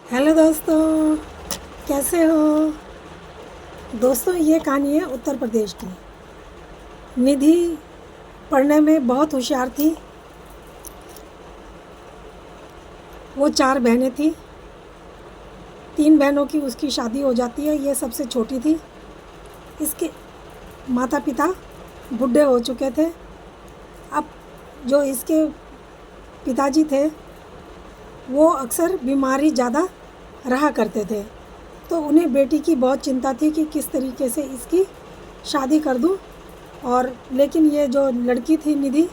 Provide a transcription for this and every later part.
Hello दोस्तों, कैसे हो। दोस्तों, ये कहानी है उत्तर प्रदेश की। निधि पढ़ने में बहुत होशियार थी। वो 4 बहनें थी। 3 बहनों की उसकी शादी हो जाती है, ये सबसे छोटी थी। इसके माता पिता बूढ़े हो चुके थे। अब जो इसके पिताजी थे वो अक्सर बीमारी ज़्यादा रहा करते थे, तो उन्हें बेटी की बहुत चिंता थी कि किस तरीके से इसकी शादी कर दूं। और लेकिन ये जो लड़की थी निधि,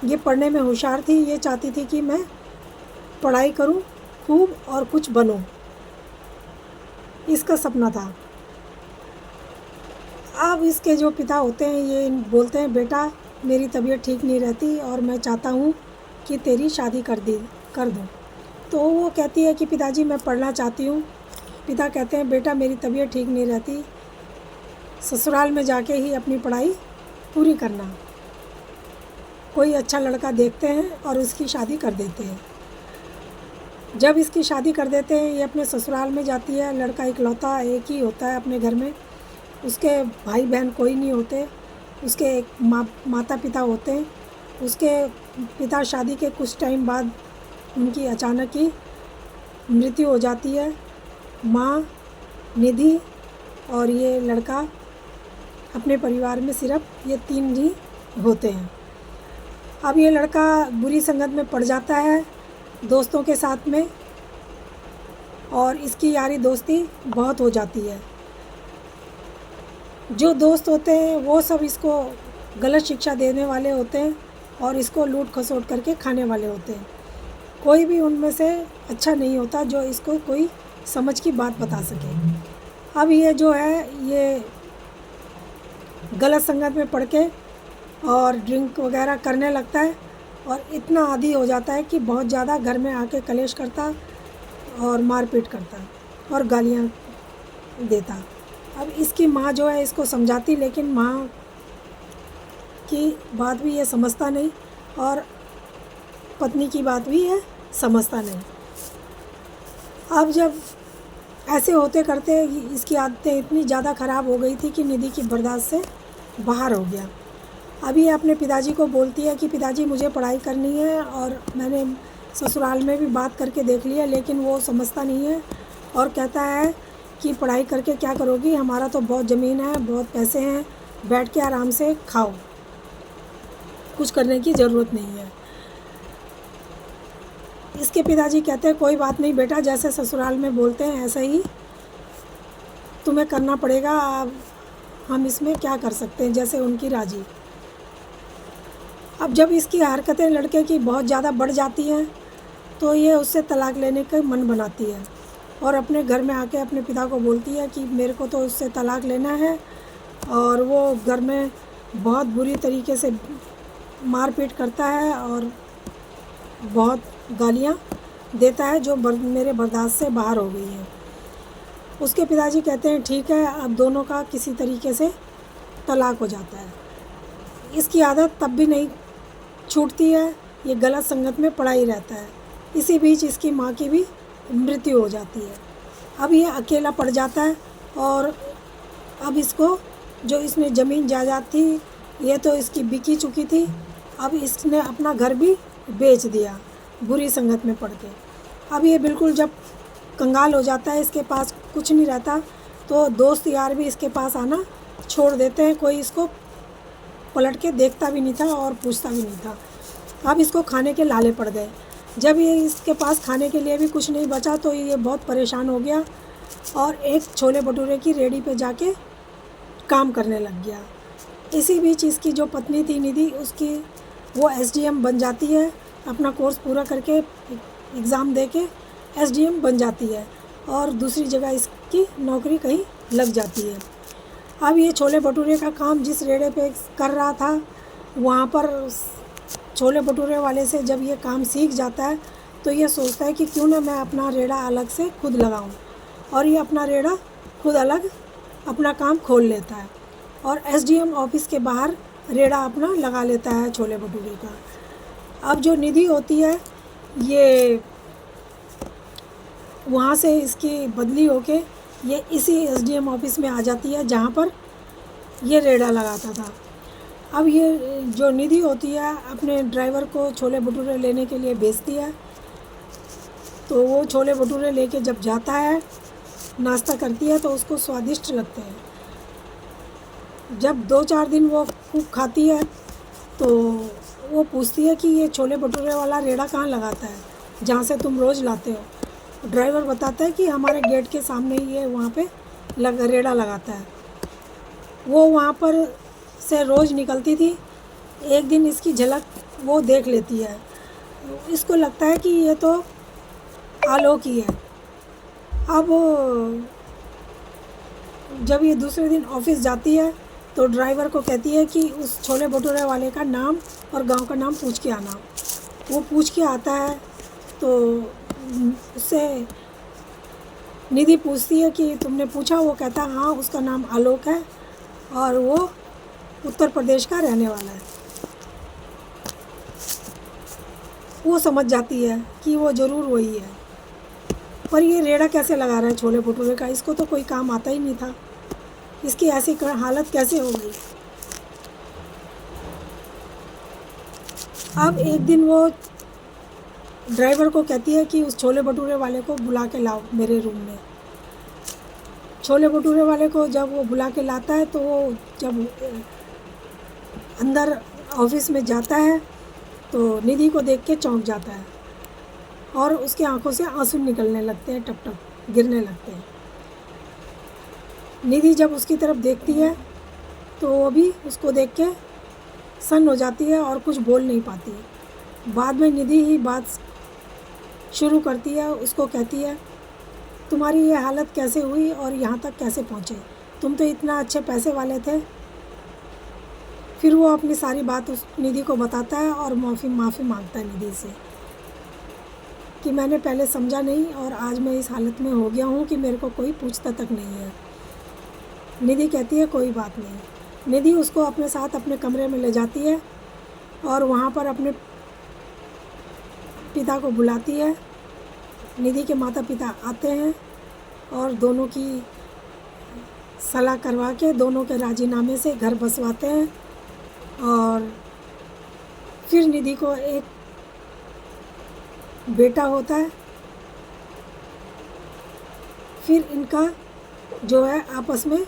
ये पढ़ने में होशियार थी। ये चाहती थी कि मैं पढ़ाई करूं खूब और कुछ बनूं, इसका सपना था। अब इसके जो पिता होते हैं ये बोलते हैं, बेटा मेरी तबीयत ठीक नहीं रहती और मैं चाहता हूँ कि तेरी शादी कर दूँ। तो वो कहती है कि पिताजी मैं पढ़ना चाहती हूँ। पिता कहते हैं, बेटा मेरी तबीयत ठीक नहीं रहती, ससुराल में जाके ही अपनी पढ़ाई पूरी करना। कोई अच्छा लड़का देखते हैं और उसकी शादी कर देते हैं। जब इसकी शादी कर देते हैं, ये अपने ससुराल में जाती है। लड़का इकलौता एक ही होता है अपने घर में, उसके भाई बहन कोई नहीं होते। उसके एक माता पिता होते हैं। उसके पिता शादी के कुछ टाइम बाद उनकी अचानक ही मृत्यु हो जाती है। माँ, निधि और ये लड़का, अपने परिवार में सिर्फ ये 3 ही होते हैं। अब ये लड़का बुरी संगत में पड़ जाता है दोस्तों के साथ में, और इसकी यारी दोस्ती बहुत हो जाती है। जो दोस्त होते हैं वो सब इसको गलत शिक्षा देने वाले होते हैं और इसको लूट खसोट करके खाने वाले होते हैं। कोई भी उनमें से अच्छा नहीं होता जो इसको कोई समझ की बात बता सके। अब ये जो है ये गलत संगत में पड़ के और ड्रिंक वगैरह करने लगता है और इतना आदी हो जाता है कि बहुत ज़्यादा घर में आके कलेश करता और मारपीट करता और गालियाँ देता। अब इसकी माँ जो है इसको समझाती, लेकिन माँ की बात भी ये समझता नहीं और पत्नी की बात भी ये समझता नहीं। अब जब ऐसे होते करते इसकी आदतें इतनी ज़्यादा ख़राब हो गई थी कि निधि की बर्दाश्त से बाहर हो गया। अभी अपने पिताजी को बोलती है कि पिताजी मुझे पढ़ाई करनी है, और मैंने ससुराल में भी बात करके देख लिया, लेकिन वो समझता नहीं है और कहता है कि पढ़ाई करके क्या करोगी, हमारा तो बहुत ज़मीन है, बहुत पैसे हैं, बैठ के आराम से खाओ, कुछ करने की ज़रूरत नहीं है। इसके पिताजी कहते हैं, कोई बात नहीं बेटा, जैसे ससुराल में बोलते हैं ऐसा ही तुम्हें करना पड़ेगा, हम इसमें क्या कर सकते हैं, जैसे उनकी राजी। अब जब इसकी हरकतें लड़के की बहुत ज़्यादा बढ़ जाती हैं तो ये उससे तलाक लेने का मन बनाती है और अपने घर में आके अपने पिता को बोलती है कि मेरे को तो उससे तलाक लेना है। और वो घर में बहुत बुरी तरीके से मारपीट करता है और बहुत गालियाँ देता है जो मेरे बर्दाश्त से बाहर हो गई है। उसके पिताजी कहते हैं, ठीक है, अब दोनों का किसी तरीके से तलाक हो जाता है। इसकी आदत तब भी नहीं छूटती है, ये गलत संगत में पड़ा ही रहता है। इसी बीच इसकी माँ की भी मृत्यु हो जाती है। अब ये अकेला पड़ जाता है और अब इसको जो इसमें ज़मीन जायदाद थी ये तो इसकी बिकी चुकी थी। अब इसने अपना घर भी बेच दिया बुरी संगत में पड़ के। अब ये बिल्कुल जब कंगाल हो जाता है, इसके पास कुछ नहीं रहता, तो दोस्त यार भी इसके पास आना छोड़ देते हैं। कोई इसको पलट के देखता भी नहीं था और पूछता भी नहीं था। अब इसको खाने के लाले पड़ गए। जब ये इसके पास खाने के लिए भी कुछ नहीं बचा तो ये बहुत परेशान हो गया और एक छोले भटूरे की रेहड़ी पे जाके काम करने लग गया। इसी बीच इसकी जो पत्नी थी निधि, उसकी वो एसडीएम बन जाती है। अपना कोर्स पूरा करके एग्ज़ाम दे के एसडीएम बन जाती है और दूसरी जगह इसकी नौकरी कहीं लग जाती है। अब ये छोले भटूरे का काम जिस रेड़े पे कर रहा था, वहाँ पर छोले भटूरे वाले से जब ये काम सीख जाता है तो ये सोचता है कि क्यों ना मैं अपना रेड़ा अलग से खुद लगाऊं, और ये अपना रेड़ा खुद अलग अपना काम खोल लेता है और एसडीएम ऑफिस के बाहर रेड़ा अपना लगा लेता है छोले भटूरे का। अब जो निधि होती है ये वहाँ से इसकी बदली होके ये इसी एसडीएम ऑफिस में आ जाती है जहाँ पर ये रेड़ा लगाता था। अब ये जो निधि होती है अपने ड्राइवर को छोले भटूरे लेने के लिए भेजती है, तो वो छोले भटूरे लेके जब जाता है, नाश्ता करती है तो उसको स्वादिष्ट लगते हैं। जब 2-4 दिन वो खूब खाती है तो वो पूछती है कि ये छोले भटूरे वाला रेड़ा कहाँ लगाता है जहाँ से तुम रोज़ लाते हो। ड्राइवर बताता है कि हमारे गेट के सामने ही ये वहाँ पे रेड़ा लगाता है। वो वहाँ पर से रोज़ निकलती थी। एक दिन इसकी झलक वो देख लेती है। इसको लगता है कि ये तो आलोक ही है। अब जब ये दूसरे दिन ऑफिस जाती है तो ड्राइवर को कहती है कि उस छोले भटूरे वाले का नाम और गांव का नाम पूछ के आना। वो पूछ के आता है तो उससे निधि पूछती है कि तुमने पूछा? वो कहता है हाँ, उसका नाम आलोक है और वो उत्तर प्रदेश का रहने वाला है। वो समझ जाती है कि वो ज़रूर वही है। पर ये रेड़ा कैसे लगा रहा है छोले भटूरे का? इसको तो कोई काम आता ही नहीं था। इसकी ऐसी हालत कैसे हो गई? अब एक दिन वो ड्राइवर को कहती है कि उस छोले भटूरे वाले को बुला के लाओ मेरे रूम में। छोले भटूरे वाले को जब वो बुला के लाता है तो वो जब अंदर ऑफिस में जाता है तो निधि को देख के चौंक जाता है और उसकी आंखों से आंसू निकलने लगते हैं, टप टप गिरने लगते हैं। निधि जब उसकी तरफ देखती है तो वो भी उसको देख के सन्न हो जाती है और कुछ बोल नहीं पाती। बाद में निधि ही बात शुरू करती है, उसको कहती है तुम्हारी ये हालत कैसे हुई और यहाँ तक कैसे पहुँचे? तुम तो इतना अच्छे पैसे वाले थे। फिर वो अपनी सारी बात उस निधि को बताता है और माफ़ी मांगता है निधि से कि मैंने पहले समझा नहीं और आज मैं इस हालत में हो गया हूँ कि मेरे को कोई पूछता तक नहीं है। निधि कहती है कोई बात नहीं। निधि उसको अपने साथ अपने कमरे में ले जाती है और वहाँ पर अपने पिता को बुलाती है। निधि के माता पिता आते हैं और दोनों की सलाह करवा के दोनों के राजीनामे से घर बसवाते हैं और फिर निधि को एक बेटा होता है। फिर इनका जो है आपस में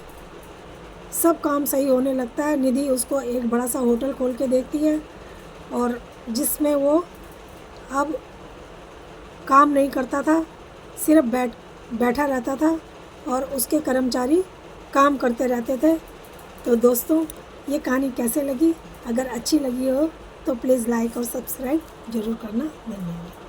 सब काम सही होने लगता है। निधि उसको एक बड़ा सा होटल खोल के देती है और जिसमें वो अब काम नहीं करता था, सिर्फ बैठा रहता था और उसके कर्मचारी काम करते रहते थे। तो दोस्तों, ये कहानी कैसे लगी? अगर अच्छी लगी हो तो प्लीज़ लाइक और सब्सक्राइब ज़रूर करना। धन्यवाद।